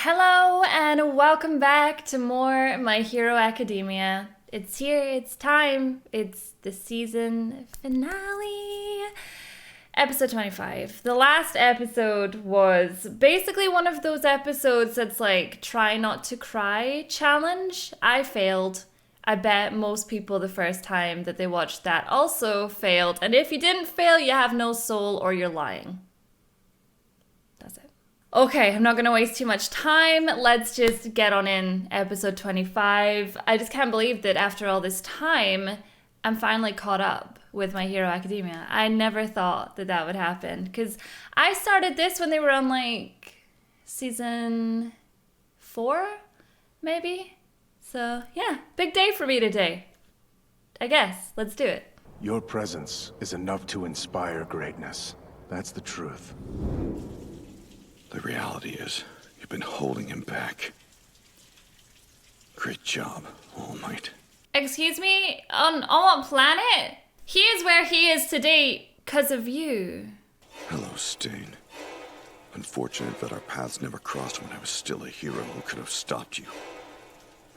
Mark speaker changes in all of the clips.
Speaker 1: Hello and welcome back to more My Hero Academia. It's here, it's time, it's the season finale. Episode 25. The last episode was basically one of those episodes that's like try not to cry challenge. I failed. I bet most people the first time that they watched that also failed. And if you didn't fail, you have no soul or you're lying. That's it. Okay, I'm not going to waste too much time. Let's just get on in episode 25. I just can't believe that after all this time, I'm finally caught up with My Hero Academia. I never thought that that would happen because I started this when they were on like season 4, maybe. So yeah, big day for me today. I guess, let's do it.
Speaker 2: Your presence is enough to inspire greatness. That's the truth.
Speaker 3: The reality is, you've been holding him back. Great job, All Might.
Speaker 1: Excuse me? On what planet? He is where he is today because of you.
Speaker 3: Hello, Stain. Unfortunate that our paths never crossed when I was still a hero who could have stopped you.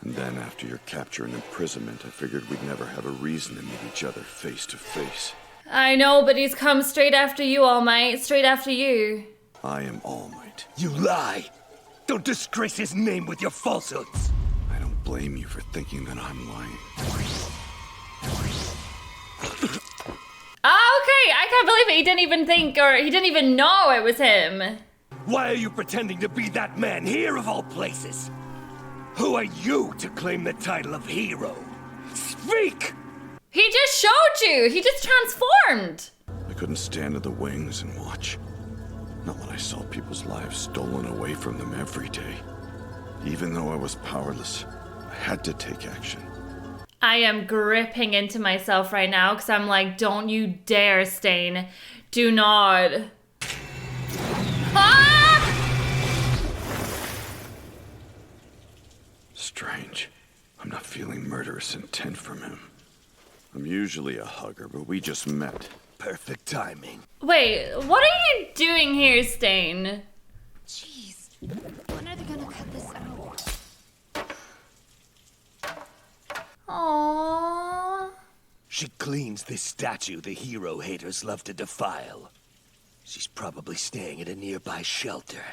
Speaker 3: And then after your capture and imprisonment, I figured we'd never have a reason to meet each other face to face.
Speaker 1: I know, but he's come straight after you, All Might. Straight after you.
Speaker 3: I am All Might.
Speaker 4: You lie! Don't disgrace his name with your falsehoods!
Speaker 3: I don't blame you for thinking that I'm lying.
Speaker 1: Oh, okay, I can't believe it. He didn't even think, or he didn't even know it was him.
Speaker 4: Why are you pretending to be that man here of all places? Who are you to claim the title of hero? Speak!
Speaker 1: He just showed you. He just transformed.
Speaker 3: I couldn't stand in the wings and watch. Not when I saw people's lives stolen away from them every day. Even though I was powerless, I had to take action.
Speaker 1: I am gripping into myself right now because I'm like, don't you dare, Stain. Do not. Ah!
Speaker 3: Strange. I'm not feeling murderous intent from him. I'm usually a hugger, but we just met.
Speaker 4: Perfect timing.
Speaker 1: Wait, what are you doing here, Stain?
Speaker 5: Jeez, when are they gonna cut this out?
Speaker 1: Aww.
Speaker 4: She cleans this statue the hero haters love to defile. She's probably staying at a nearby shelter.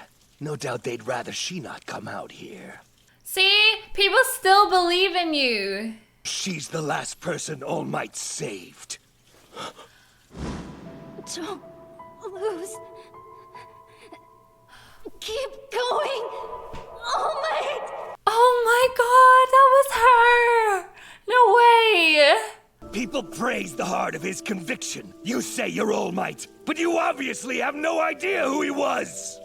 Speaker 4: No doubt they'd rather she not come out here.
Speaker 1: See? People still believe in you.
Speaker 4: She's the last person All Might saved.
Speaker 5: Don't lose. Keep going. Oh my!
Speaker 1: Oh my god, that was her! No way!
Speaker 4: People praise the heart of his conviction. You say you're All Might, but you obviously have no idea who he was.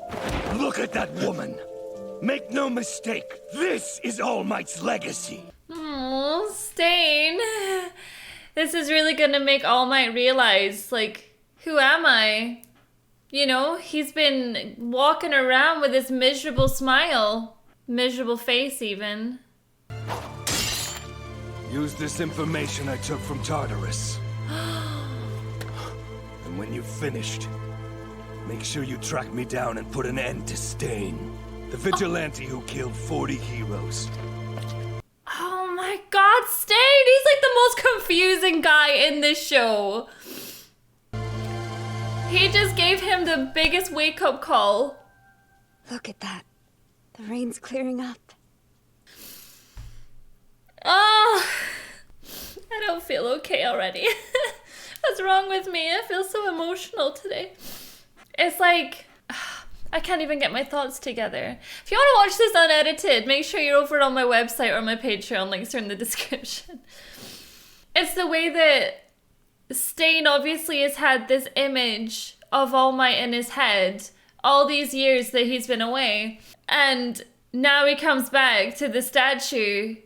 Speaker 4: Look at that woman. Make no mistake, this is All Might's legacy.
Speaker 1: Oh, Stain. This is really gonna make All Might realize, like, who am I? You know, he's been walking around with this miserable smile. Miserable face, even.
Speaker 4: Use this information I took from Tartarus. And when you've finished, make sure you track me down and put an end to Stain, the vigilante who killed 40 heroes.
Speaker 1: Oh my god, Stain! He's like the most confusing guy in this show. He just gave him the biggest wake-up call.
Speaker 5: Look at that. The rain's clearing up.
Speaker 1: Oh, I don't feel okay already. What's wrong with me? I feel so emotional today. It's like, I can't even get my thoughts together. If you want to watch this unedited, make sure you're over on my website or my Patreon. Links are in the description. It's the way that Stain obviously has had this image of All Might in his head all these years that he's been away. And now he comes back to the statue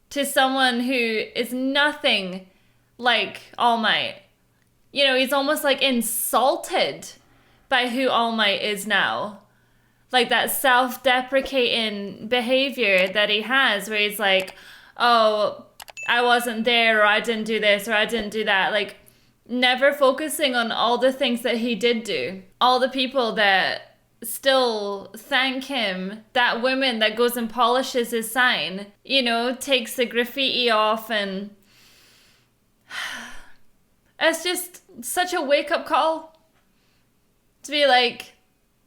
Speaker 1: to someone who is nothing like All Might. You know, he's almost like insulted by who All Might is now. Like that self-deprecating behavior that he has where he's like, oh, I wasn't there, or I didn't do this, or I didn't do that. Like, never focusing on all the things that he did do. All the people that still thank him. That woman that goes and polishes his sign, you know, takes the graffiti off, and it's just such a wake-up call to be like,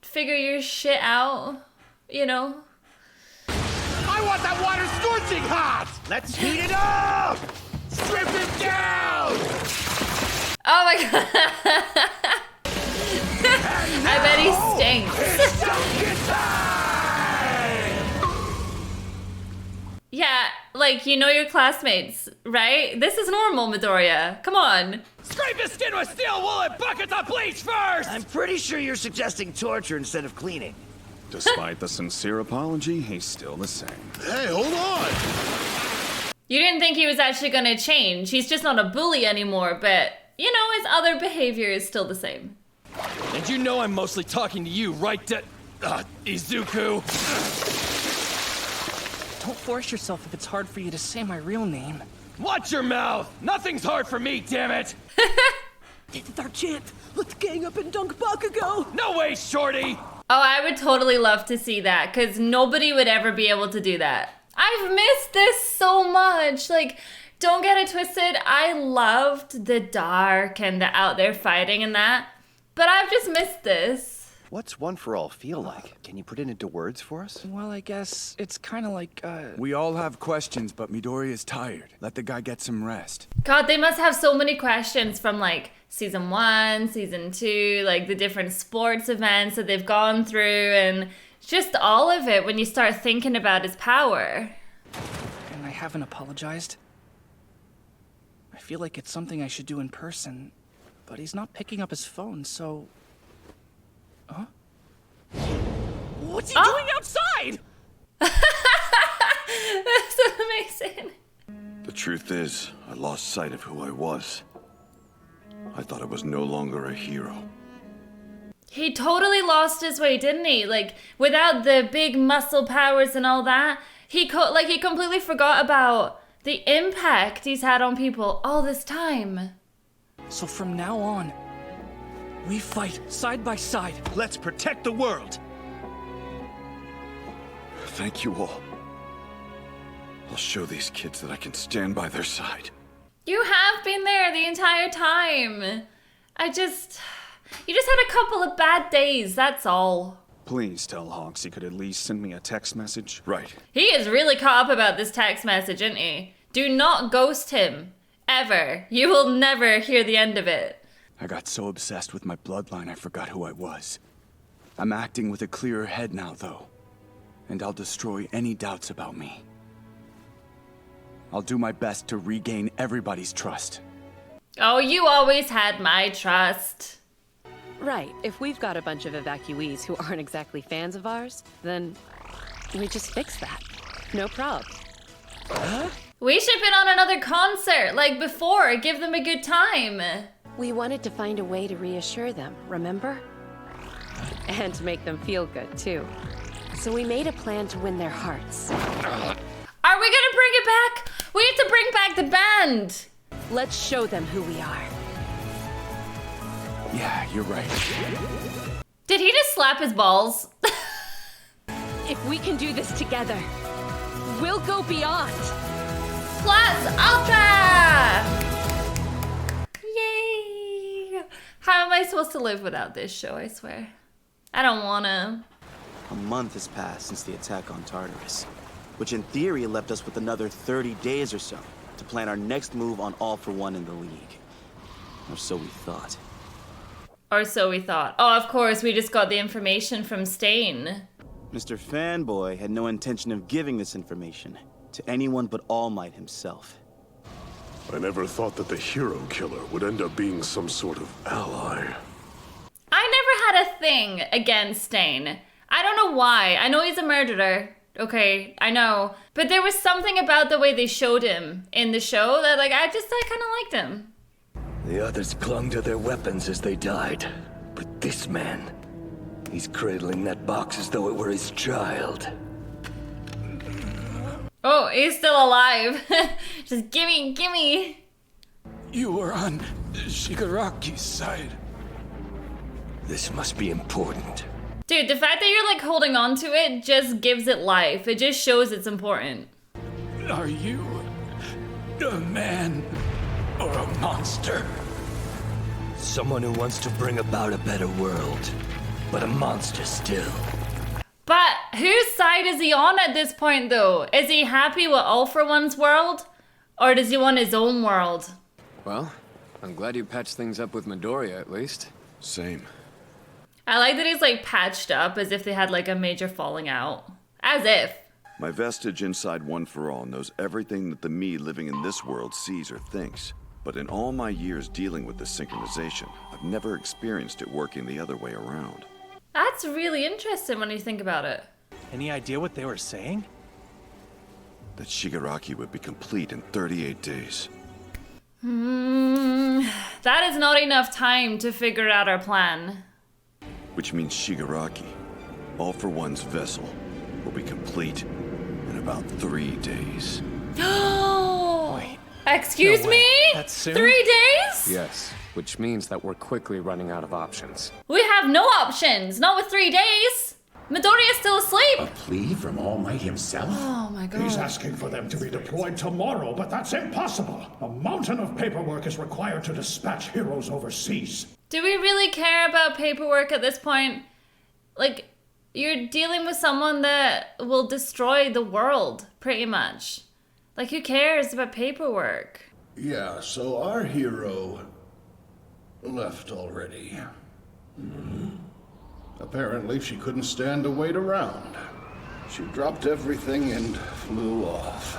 Speaker 1: figure your shit out, you know?
Speaker 4: I want that water scorching hot! Let's heat it up! Strip it down!
Speaker 1: Oh my god. I bet he stinks.
Speaker 4: It's dunking time!
Speaker 1: Yeah, like, you know your classmates, right? This is normal, Midoriya. Come on.
Speaker 4: Scrape his skin with steel wool and buckets of bleach first!
Speaker 6: I'm pretty sure you're suggesting torture instead of cleaning.
Speaker 7: Despite the sincere apology, he's still the same.
Speaker 3: Hey, hold on!
Speaker 1: You didn't think he was actually gonna change. He's just not a bully anymore, but, you know, his other behavior is still the same.
Speaker 4: And you know I'm mostly talking to you, right, Izuku?
Speaker 8: Don't force yourself if it's hard for you to say my real name.
Speaker 4: Watch your mouth! Nothing's hard for me, damn it!
Speaker 8: This is our chance. Let's gang up and dunk Bakugo.
Speaker 4: No way, shorty!
Speaker 1: Oh, I would totally love to see that, because nobody would ever be able to do that. I've missed this so much. Like, don't get it twisted. I loved the dark and the out there fighting and that, but I've just missed this.
Speaker 6: What's One for All feel like? Can you put it into words for us?
Speaker 8: Well, I guess it's kind of like,
Speaker 9: We all have questions, but Midori is tired. Let the guy get some rest.
Speaker 1: God, they must have so many questions from like season 1, season 2, like the different sports events that they've gone through, and just all of it when you start thinking about his power.
Speaker 8: and I haven't apologized. I feel like it's something I should do in person, but he's not picking up his phone, so... Huh? What's he doing outside?
Speaker 1: That's amazing.
Speaker 3: The truth is, I lost sight of who I was. I thought I was no longer a hero.
Speaker 1: He totally lost his way, didn't he? Like, without the big muscle powers and all that, he completely forgot about the impact he's had on people all this time.
Speaker 8: So from now on, we fight side by side.
Speaker 4: Let's protect the world!
Speaker 3: Thank you all. I'll show these kids that I can stand by their side.
Speaker 1: You have been there the entire time. You just had a couple of bad days, that's all.
Speaker 7: Please tell Hawks he could at least send me a text message.
Speaker 3: Right.
Speaker 1: He is really caught up about this text message, isn't he? Do not ghost him. Ever. You will never hear the end of it.
Speaker 9: I got so obsessed with my bloodline I forgot who I was. I'm acting with a clearer head now, though. And I'll destroy any doubts about me. I'll do my best to regain everybody's trust.
Speaker 1: Oh, you always had my trust.
Speaker 10: Right. If we've got a bunch of evacuees who aren't exactly fans of ours, then we just fix that. No prob.
Speaker 1: We should have been on another concert, like before. Give them a good time.
Speaker 10: We wanted to find a way to reassure them, remember? And to make them feel good, too. So we made a plan to win their hearts.
Speaker 1: Are we gonna bring it back? We have to bring back the band.
Speaker 10: Let's show them who we are.
Speaker 9: Yeah, you're right.
Speaker 1: Did he just slap his balls?
Speaker 10: If we can do this together, we'll go beyond.
Speaker 1: Plus Ultra! Yay! How am I supposed to live without this show, I swear? I don't wanna.
Speaker 6: A month has passed since the attack on Tartarus, which in theory left us with another 30 days or so to plan our next move on All for One in the League. Or so we thought.
Speaker 1: Or so we thought. Oh, of course, we just got the information from Stain.
Speaker 6: Mr. Fanboy had no intention of giving this information to anyone but All Might himself.
Speaker 2: I never thought that the hero killer would end up being some sort of ally.
Speaker 1: I never had a thing against Stain. I don't know why. I know he's a murderer. Okay, I know. But there was something about the way they showed him in the show that, like, I kind of liked him.
Speaker 4: The others clung to their weapons as they died. But this man, he's cradling that box as though it were his child.
Speaker 1: Oh, he's still alive. Just gimme.
Speaker 9: You were on Shigaraki's side.
Speaker 4: This must be important.
Speaker 1: Dude, the fact that you're like holding on to it just gives it life. It just shows it's important.
Speaker 4: Are you a man or a monster? Someone who wants to bring about a better world, but a monster still.
Speaker 1: But whose side is he on at this point though? Is he happy with All for One's world? Or does he want his own world?
Speaker 11: Well, I'm glad you patched things up with Midoriya at least.
Speaker 3: Same.
Speaker 1: I like that he's like patched up as if they had like a major falling out. As if.
Speaker 3: My vestige inside One for All knows everything that the me living in this world sees or thinks. But in all my years dealing with this synchronization, I've never experienced it working the other way around.
Speaker 1: That's really interesting when you think about it.
Speaker 8: Any idea what they were saying?
Speaker 3: That Shigaraki would be complete in 38 days.
Speaker 1: That is not enough time to figure out our plan.
Speaker 3: Which means Shigaraki, All for One's vessel, will be complete in about 3 days.
Speaker 8: Wait.
Speaker 1: Excuse
Speaker 8: No way.
Speaker 1: me?
Speaker 8: That's soon?
Speaker 1: 3 days?
Speaker 11: Yes, which means that we're quickly running out of options.
Speaker 1: We have no options. Not with 3 days. Midoriya is still asleep.
Speaker 12: A plea from All Might himself?
Speaker 1: Oh my god.
Speaker 12: He's asking for them to be deployed tomorrow, but that's impossible. A mountain of paperwork is required to dispatch heroes overseas.
Speaker 1: Do we really care about paperwork at this point? Like, you're dealing with someone that will destroy the world, pretty much. Like, who cares about paperwork?
Speaker 12: Yeah, so our hero left already. Apparently she couldn't stand to wait around. She dropped everything and flew off.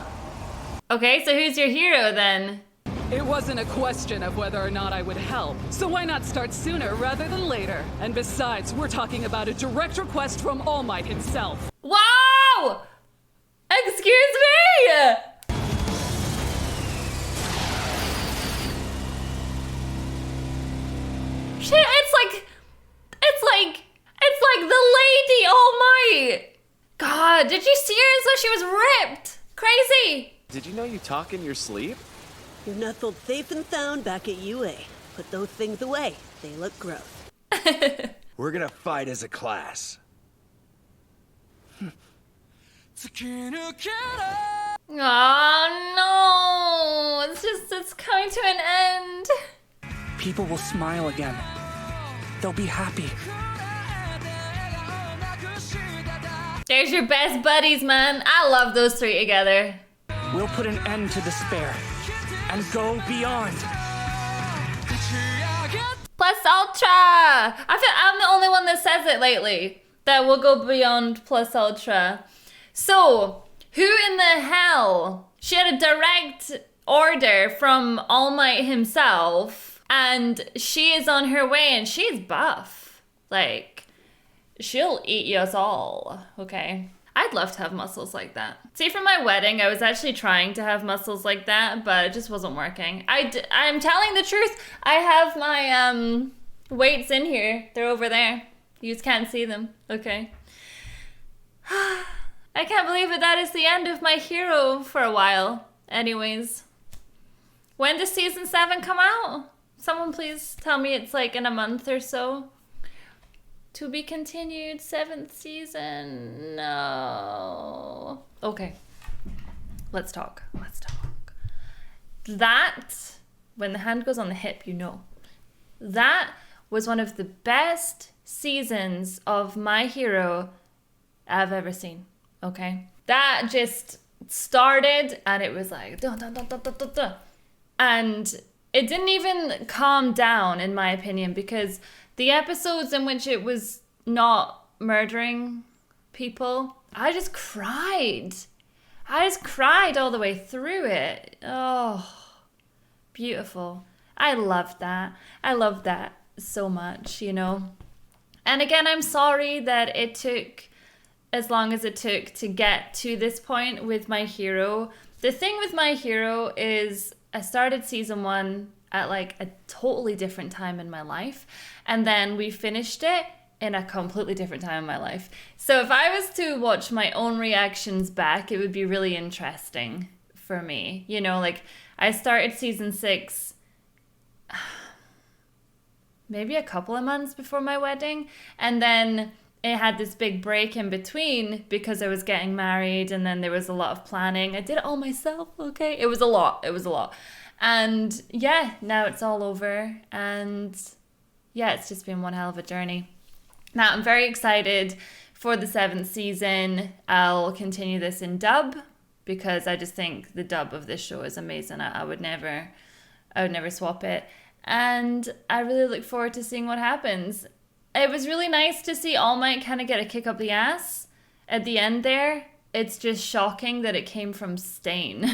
Speaker 1: Okay, so who's your hero then?
Speaker 13: It wasn't a question of whether or not I would help, so why not start sooner rather than later? And besides, we're talking about a direct request from All Might himself.
Speaker 1: Wow! Excuse me! Shit, it's like the Lady All Might! God, did you see her as though she was ripped? Crazy!
Speaker 6: Did you know you talk in your sleep?
Speaker 14: You're nestled safe and sound back at UA. Put those things away. They look gross.
Speaker 4: We're gonna fight as a class.
Speaker 1: Oh no! It's coming to an end.
Speaker 8: People will smile again. They'll be happy.
Speaker 1: There's your best buddies, man. I love those three together.
Speaker 8: We'll put an end to despair and go beyond.
Speaker 1: Plus Ultra! I feel I'm the only one that says it lately. That will go beyond Plus Ultra. So, who in the hell? She had a direct order from All Might himself, and she is on her way, and she's buff. Like, she'll eat us all, okay? I'd love to have muscles like that. See, for my wedding, I was actually trying to have muscles like that, but it just wasn't working. I'm telling the truth. I have my weights in here. They're over there. You just can't see them, okay? I can't believe that is the end of my hero for a while. Anyways, when does season 7 come out? Someone please tell me it's like in a month or so. To be continued, 7th season. No. Okay. Let's talk. That, when the hand goes on the hip, you know. That was one of the best seasons of My Hero I've ever seen. Okay? That just started and it was like dun, dun, dun, dun, dun, dun, dun. And it didn't even calm down, in my opinion, because the episodes in which it was not murdering people, I just cried. I just cried all the way through it. Oh, beautiful. I loved that. I loved that so much, you know. And again, I'm sorry that it took as long as it took to get to this point with My Hero. The thing with My Hero is I started season 1 at like a totally different time in my life, and then we finished it in a completely different time in my life. So if I was to watch my own reactions back, it would be really interesting for me. You know, like I started season 6 maybe a couple of months before my wedding, and then it had this big break in between because I was getting married and then there was a lot of planning. I did it all myself, okay? It was a lot. And yeah, now it's all over. And yeah, it's just been one hell of a journey. Now, I'm very excited for the 7th season. I'll continue this in dub because I just think the dub of this show is amazing. I would never swap it. And I really look forward to seeing what happens. It was really nice to see All Might kind of get a kick up the ass at the end there. It's just shocking that it came from Stain,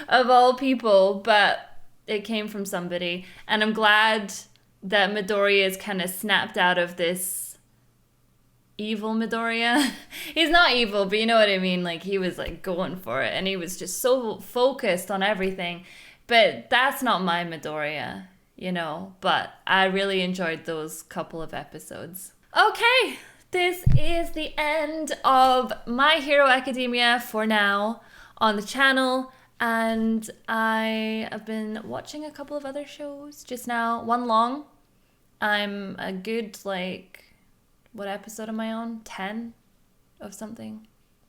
Speaker 1: of all people, but it came from somebody. And I'm glad that Midoriya is kind of snapped out of this evil Midoriya. He's not evil, but you know what I mean? Like, he was like going for it and he was just so focused on everything. But that's not my Midoriya, you know, but I really enjoyed those couple of episodes. Okay, this is the end of My Hero Academia for now on the channel. And I have been watching a couple of other shows just now. One long. I'm a good, like, what episode am I on? 10 of something?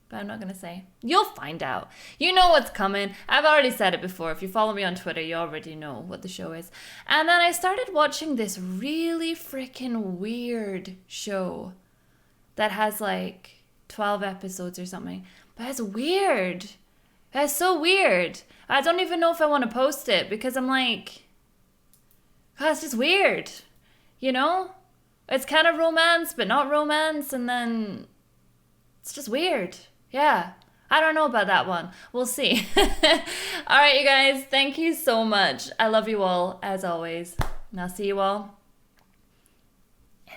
Speaker 1: But I'm not going to say. You'll find out. You know what's coming. I've already said it before. If you follow me on Twitter, you already know what the show is. And then I started watching this really freaking weird show that has like 12 episodes or something. But it's weird. It's so weird. I don't even know if I want to post it because I'm like, God, it's just weird. You know? It's kind of romance, but not romance. And then it's just weird. Yeah. I don't know about that one. We'll see. All right, you guys. Thank you so much. I love you all, as always. And I'll see you all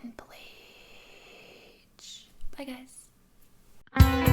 Speaker 1: in Bleach. Bye, guys.